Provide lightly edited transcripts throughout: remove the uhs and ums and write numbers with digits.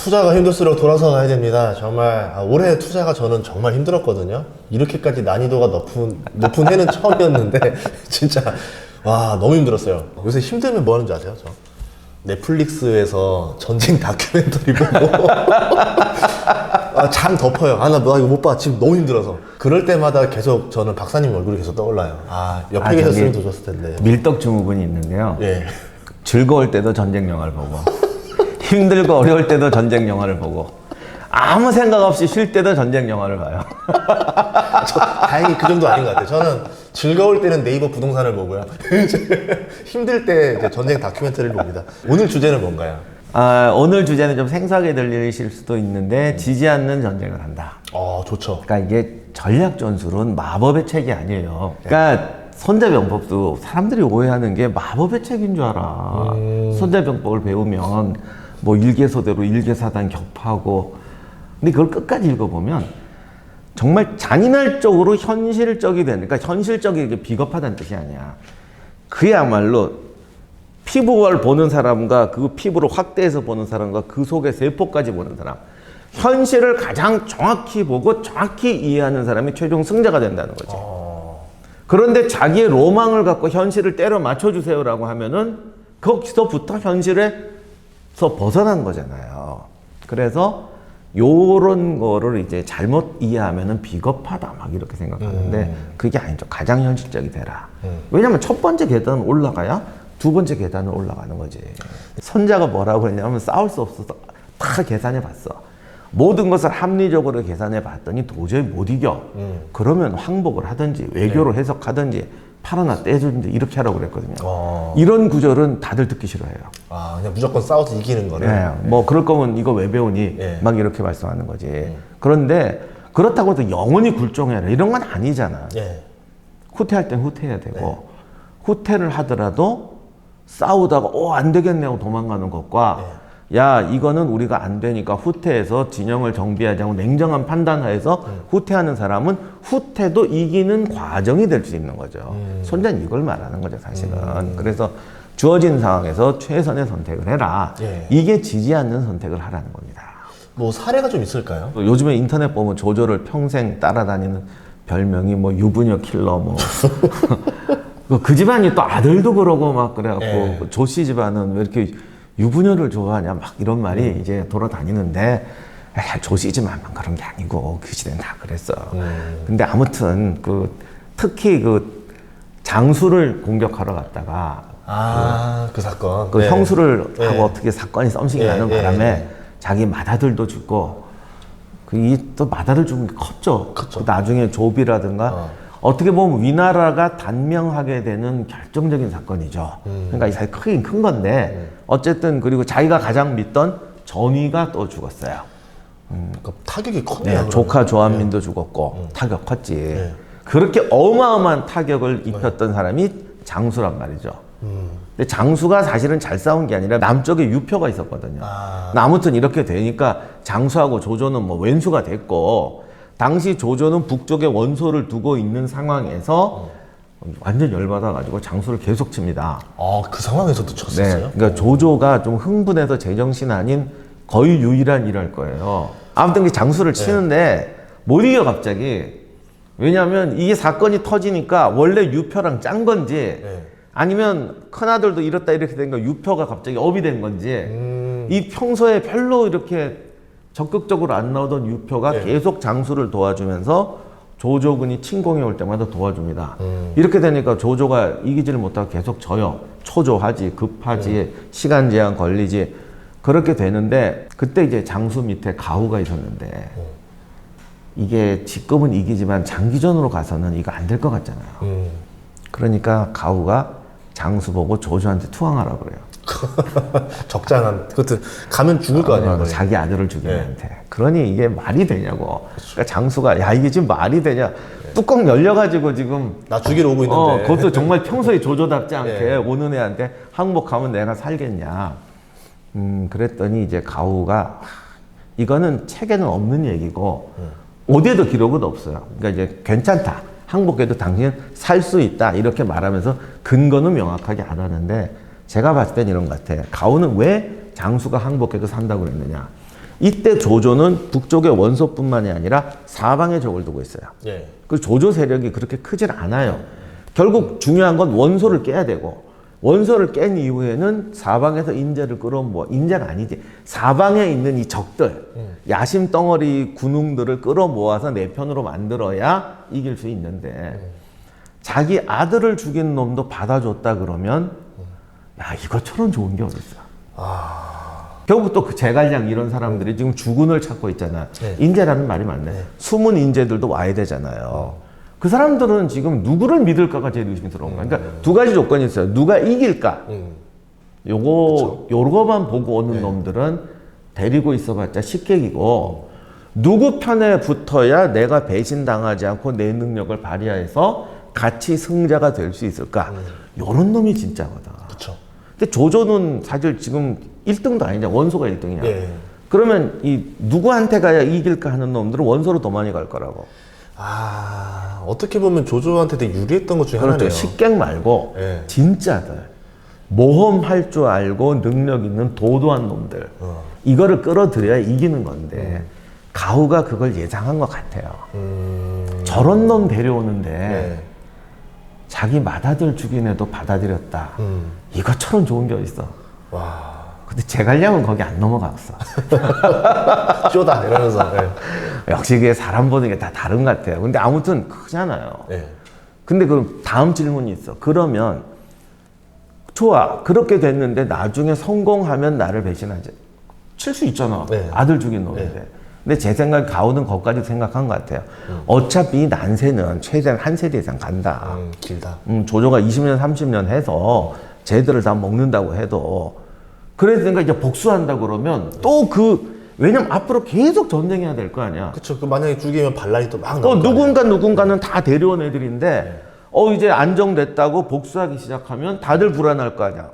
투자가 힘들수록 돌아서 가야 됩니다. 정말 올해 투자가 저는 정말 힘들었거든요. 이렇게까지 난이도가 높은 해는 처음이었는데 진짜 와 너무 힘들었어요. 요새 힘들면 뭐 하는 줄 아세요? 저 넷플릭스에서 전쟁 다큐멘터리 보고 잠 덮어요. 나 이거 못 봐. 지금 너무 힘들어서. 그럴 때마다 계속 저는 박사님 얼굴이 계속 떠올라요. 옆에 계셨으면 더 좋았을 텐데. 밀떡 증후군이 있는데요. 예. 즐거울 때도 전쟁 영화를 보고 힘들고 어려울 때도 전쟁 영화를 보고 아무 생각 없이 쉴 때도 전쟁 영화를 봐요. 다행히 그 정도 아닌 것 같아요. 저는 즐거울 때는 네이버 부동산을 보고요. 힘들 때 이제 전쟁 다큐멘터리를 봅니다. 오늘 주제는 뭔가요? 오늘 주제는 좀 생소하게 들리실 수도 있는데 지지 않는 전쟁을 한다. 좋죠. 그러니까 이게 전략 전술은 마법의 책이 아니에요. 그러니까 손자병법도 사람들이 오해하는 게 마법의 책인 줄 알아. 손자병법을 배우면 뭐 일개소대로 일개사단 격파하고 근데 그걸 끝까지 읽어보면 정말 잔인할적으로 현실적이 되는 그러니까 현실적이게 비겁하다는 뜻이 아니야. 그야말로 피부를 보는 사람과 그 피부를 확대해서 보는 사람과 그 속의 세포까지 보는 사람 현실을 가장 정확히 보고 정확히 이해하는 사람이 최종 승자가 된다는 거지. 그런데 자기의 로망을 갖고 현실을 때려 맞춰주세요라고 하면은 거기서부터 현실에서 벗어난 거잖아요. 그래서 요런 거를 이제 잘못 이해하면은 비겁하다 막 이렇게 생각하는데 그게 아니죠. 가장 현실적이 되라. 왜냐면 첫 번째 계단은 올라가야 두 번째 계단은 올라가는 거지. 선자가 뭐라고 했냐면 싸울 수 없어서 다 계산해 봤어. 모든 것을 합리적으로 계산해 봤더니 도저히 못 이겨. 그러면 항복을 하든지 외교로 해석하든지 팔 하나 떼주든지 이렇게 하라고 그랬거든요. 이런 구절은 다들 듣기 싫어해요. 그냥 무조건 싸워서 이기는 거를? 네. 뭐 그럴 거면 이거 왜 배우니? 막 이렇게 말씀하는 거지. 그런데 그렇다고 해서 영원히 굴종해라 이런 건 아니잖아. 후퇴할 땐 후퇴해야 되고 후퇴를 하더라도 싸우다가 안 되겠네 하고 도망가는 것과 야 이거는 우리가 안 되니까 후퇴해서 진영을 정비하자고 냉정한 판단하에서 후퇴하는 사람은 후퇴도 이기는 과정이 될 수 있는 거죠. 손자는 이걸 말하는 거죠 사실은. 그래서 주어진 상황에서 최선의 선택을 해라. 이게 지지 않는 선택을 하라는 겁니다. 뭐 사례가 좀 있을까요? 요즘에 인터넷 보면 조조를 평생 따라다니는 별명이 뭐 유부녀 킬러 뭐 그 집안이 또 아들도 그러고 막 그래갖고 조씨 집안은 왜 이렇게 유부녀를 좋아하냐 막 이런 말이 이제 돌아다니는데 조씨지만 그런 게 아니고 그 시대는 다 그랬어. 근데 아무튼 특히 장수를 공격하러 갔다가 그 사건 그 형수를 하고 어떻게 사건이 썸씽이 나는 바람에 자기 맏아들도 죽고 또 맏아들 죽은 게 컸죠. 나중에 조비라든가 어떻게 보면 위나라가 단명하게 되는 결정적인 사건이죠. 그러니까 이 사건이 크긴 큰 건데 어쨌든 그리고 자기가 가장 믿던 전위가 또 죽었어요. 그러니까 타격이 컸네요. 조카 조한민도 죽었고 타격 컸지. 그렇게 어마어마한 타격을 입혔던 사람이 장수란 말이죠. 근데 장수가 사실은 잘 싸운 게 아니라 남쪽에 유표가 있었거든요. 아무튼 이렇게 되니까 장수하고 조조는 뭐 왼수가 됐고 당시 조조는 북쪽에 원소를 두고 있는 상황에서 완전 열받아가지고 장수를 계속 칩니다. 그 상황에서도 쳤었어요? 그러니까 조조가 좀 흥분해서 제정신 아닌 거의 유일한 일할 거예요. 아무튼 장수를 치는데 못 이겨 갑자기. 왜냐하면 이게 사건이 터지니까 원래 유표랑 짠 건지 아니면 큰아들도 이렇다 이렇게 된 거 유표가 갑자기 업이 된 건지 이 평소에 별로 이렇게 적극적으로 안 나오던 유표가 계속 장수를 도와주면서 조조군이 침공해 올 때마다 도와줍니다. 이렇게 되니까 조조가 이기지를 못하고 계속 져요. 초조하지, 급하지, 시간 제한 걸리지. 그렇게 되는데 그때 이제 장수 밑에 가후가 있었는데 이게 지금은 이기지만 장기전으로 가서는 이거 안 될 것 같잖아요. 그러니까 가후가 장수 보고 조조한테 투항하라고 그래요. 적장한 그것도 가면 죽을 거 아니에요. 자기 아들을 죽이는데 그러니 이게 말이 되냐고. 그러니까 장수가 야 이게 지금 말이 되냐. 뚜껑 열려가지고 지금 나 죽이러 오고 있는데 그것도 정말 평소에 조조답지 않게 오는 애한테 항복하면 내가 살겠냐. 그랬더니 이제 가후가 이거는 책에는 없는 얘기고 어디에도 기록은 없어요. 그러니까 이제 괜찮다. 항복해도 당신은 살 수 있다. 이렇게 말하면서 근거는 명확하게 안 하는데 제가 봤을 땐 이런 것 같아. 가후는 왜 장수가 항복해도 산다고 그랬느냐. 이때 조조는 북쪽의 원소뿐만이 아니라 사방에 적을 두고 있어요. 예. 그 조조 세력이 그렇게 크질 않아요. 결국 중요한 건 원소를 깨야 되고, 원소를 깬 이후에는 사방에서 인재를 끌어모아, 인재가 아니지, 사방에 있는 이 적들, 야심 덩어리 군웅들을 끌어모아서 내 편으로 만들어야 이길 수 있는데, 자기 아들을 죽인 놈도 받아줬다 그러면, 야, 이것처럼 좋은 게 어딨어. 결국 또 그 제갈량 이런 사람들이 지금 주군을 찾고 있잖아. 네. 인재라는 말이 맞네. 숨은 인재들도 와야 되잖아요. 그 사람들은 지금 누구를 믿을까가 제일 의심스러운 거야. 그러니까 두 가지 조건이 있어요. 누가 이길까? 요거만 보고 오는 놈들은 데리고 있어봤자 식객이고, 누구 편에 붙어야 내가 배신당하지 않고 내 능력을 발휘해서 같이 승자가 될 수 있을까? 요런 놈이 진짜거든. 그쵸. 근데 조조는 사실 지금 1등도 아니냐. 원소가 1등이냐. 예. 그러면 이 누구한테 가야 이길까 하는 놈들은 원소로 더 많이 갈 거라고. 어떻게 보면 조조한테 되게 유리했던 것 중에 그렇죠. 하나네요. 식객 말고 예. 진짜들. 모험할 줄 알고 능력 있는 도도한 놈들. 이거를 끌어들여야 이기는 건데 가후가 그걸 예상한 것 같아요. 저런 놈 데려오는데 네. 자기 맏아들 죽인 애도 받아들였다. 이것처럼 좋은 게 어딨어. 와. 근데 제갈량은 거기 안 넘어갔어. 쇼다 이러면서. 예. 역시 그게 사람 보는 게 다 다른 것 같아요. 근데 아무튼 크잖아요. 예. 근데 그럼 다음 질문이 있어. 그러면 좋아. 그렇게 됐는데 나중에 성공하면 나를 배신하지. 칠 수 있잖아. 네. 아들 죽인 놈인데. 근데 제 생각에 가오는 거기까지 생각한 것 같아요. 어차피 이 난세는 최대한 한 세대 이상 간다. 길다. 조조가 20년, 30년 해서 쟤들을 다 먹는다고 해도 그래서 이제 복수한다 그러면 또 왜냐면 앞으로 계속 전쟁해야 될 거 아니야. 그쵸. 그 만약에 죽이면 반란이 또 막 또 나올 거 아니에요. 누군가는 다 데려온 애들인데 이제 안정됐다고 복수하기 시작하면 다들 불안할 거 아니야.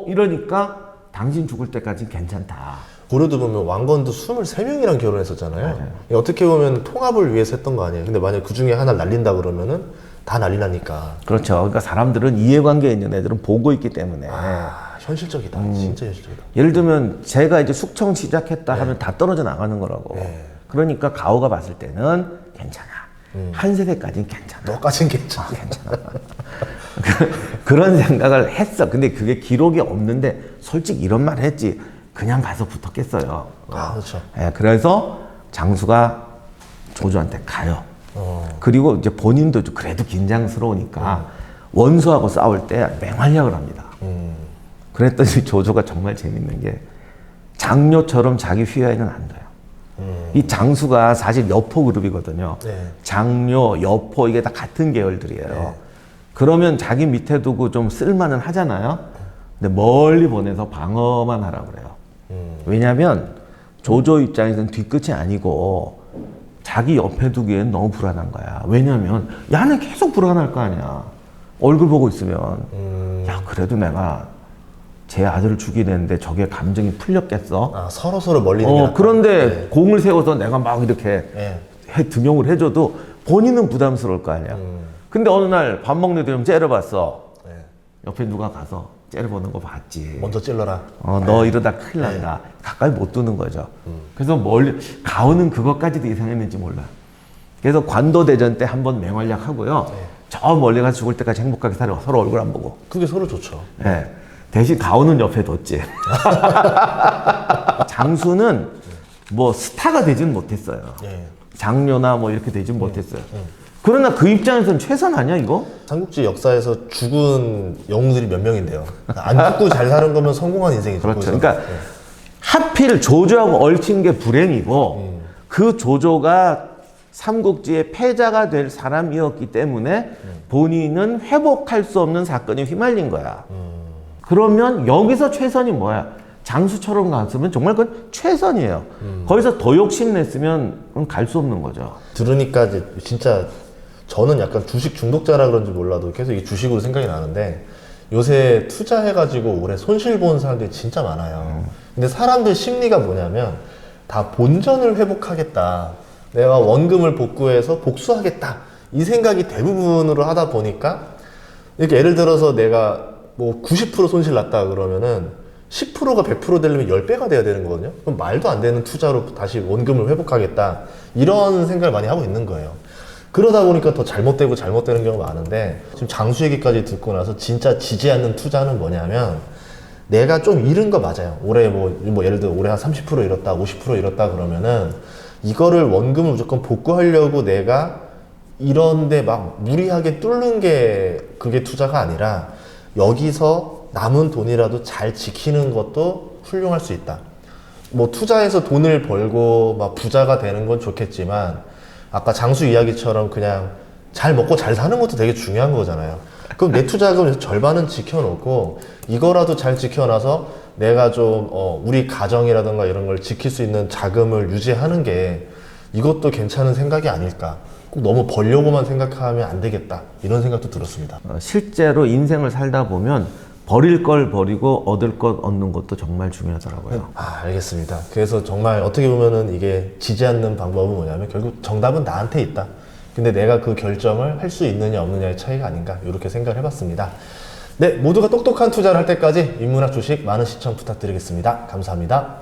이러니까 당신 죽을 때까지 괜찮다. 고려도 보면 왕건도 23명이랑 결혼했었잖아요. 어떻게 보면 통합을 위해서 했던 거 아니에요. 근데 만약 그 중에 하나 날린다 그러면은 다 난리 나니까. 그렇죠. 그러니까 사람들은 이해관계에 있는 애들은 보고 있기 때문에. 현실적이다. 진짜 현실적이다. 예를 들면 제가 이제 숙청 시작했다 하면 다 떨어져 나가는 거라고. 네. 그러니까 가오가 봤을 때는 괜찮아. 한 세대까지는 괜찮아. 너까진 괜찮아. 괜찮아. 그런 생각을 했어. 근데 그게 기록이 없는데 솔직히 이런 말 했지. 그냥 가서 붙었겠어요. 그렇죠. 예, 그래서 장수가 조조한테 가요. 그리고 이제 본인도 그래도 긴장스러우니까 원수하고 싸울 때 맹활약을 합니다. 그랬더니 조조가 정말 재밌는 게 장료처럼 자기 휘하에는 안 돼요. 이 장수가 사실 여포 그룹이거든요. 네. 장료, 여포 이게 다 같은 계열들이에요. 네. 그러면 자기 밑에 두고 좀 쓸만은 하잖아요. 근데 멀리 보내서 방어만 하라고 그래요. 왜냐면 조조 입장에서는 뒤끝이 아니고 자기 옆에 두기엔 너무 불안한 거야. 왜냐면 야는 계속 불안할 거 아니야. 얼굴 보고 있으면 야 그래도 내가 제 아들을 죽이는데 저게 감정이 풀렸겠어? 서로 멀리는 게 낫다. 그런데 네. 공을 세워서 내가 막 이렇게 네. 등용을 해줘도 본인은 부담스러울 거 아니야. 근데 어느 날 밥 먹는 데 좀 째려봤어. 네. 옆에 누가 가서 째려보는 거 봤지. 먼저 찔러라. 너 이러다 큰일 난다. 가까이 못 두는 거죠. 그래서 가오는 그것까지도 이상했는지 몰라. 그래서 관도대전 때 한번 맹활약 하고요. 저 멀리 가서 죽을 때까지 행복하게 살아. 서로 얼굴 안 보고. 그게 서로 좋죠. 네. 대신 가오는 옆에 뒀지. 장수는 뭐 스타가 되진 못했어요. 예. 장료나 뭐 이렇게 되진 못했어요. 그러나 그 입장에서는 최선 아니야 이거? 삼국지 역사에서 죽은 영웅들이 몇 명인데요. 안 죽고 잘 사는 거면 성공한 인생이죠. 그렇죠. 거기서. 그러니까 하필 조조하고 얽힌 게 불행이고 그 조조가 삼국지의 패자가 될 사람이었기 때문에 본인은 회복할 수 없는 사건에 휘말린 거야. 그러면 여기서 최선이 뭐야? 장수처럼 갔으면 정말 그건 최선이에요. 거기서 더 욕심냈으면 갈 수 없는 거죠. 들으니까 이제 진짜 저는 약간 주식 중독자라 그런지 몰라도 계속 이 주식으로 생각이 나는데 요새 투자해가지고 올해 손실 본 사람들이 진짜 많아요. 근데 사람들 심리가 뭐냐면 다 본전을 회복하겠다. 내가 원금을 복구해서 복수하겠다. 이 생각이 대부분으로 하다 보니까 이렇게 예를 들어서 내가 뭐 90% 손실 났다 그러면은 10%가 100% 되려면 10배가 돼야 되는 거거든요. 그럼 말도 안 되는 투자로 다시 원금을 회복하겠다. 이런 생각을 많이 하고 있는 거예요. 그러다 보니까 더 잘못되고 잘못되는 경우가 많은데, 지금 장수 얘기까지 듣고 나서 진짜 지지 않는 투자는 뭐냐면, 내가 좀 잃은 거 맞아요. 올해 뭐 예를 들어 올해 한 30% 잃었다, 50% 잃었다 그러면은 이거를 원금을 무조건 복구하려고 내가 이런데 막 무리하게 뚫는 게 그게 투자가 아니라, 여기서 남은 돈이라도 잘 지키는 것도 훌륭할 수 있다. 뭐 투자해서 돈을 벌고 막 부자가 되는 건 좋겠지만, 아까 장수 이야기처럼 그냥 잘 먹고 잘 사는 것도 되게 중요한 거잖아요. 그럼 내 투자금에서 절반은 지켜놓고 이거라도 잘 지켜놔서 내가 좀 우리 가정이라든가 이런 걸 지킬 수 있는 자금을 유지하는 게 이것도 괜찮은 생각이 아닐까. 꼭 너무 벌려고만 생각하면 안 되겠다, 이런 생각도 들었습니다. 실제로 인생을 살다 보면 버릴 걸 버리고 얻을 것 얻는 것도 정말 중요하더라고요. 알겠습니다. 그래서 정말 어떻게 보면은 이게 지지 않는 방법은 뭐냐면 결국 정답은 나한테 있다. 근데 내가 그 결정을 할 수 있느냐 없느냐의 차이가 아닌가, 이렇게 생각을 해봤습니다. 네, 모두가 똑똑한 투자를 할 때까지 인문학 주식 많은 시청 부탁드리겠습니다. 감사합니다.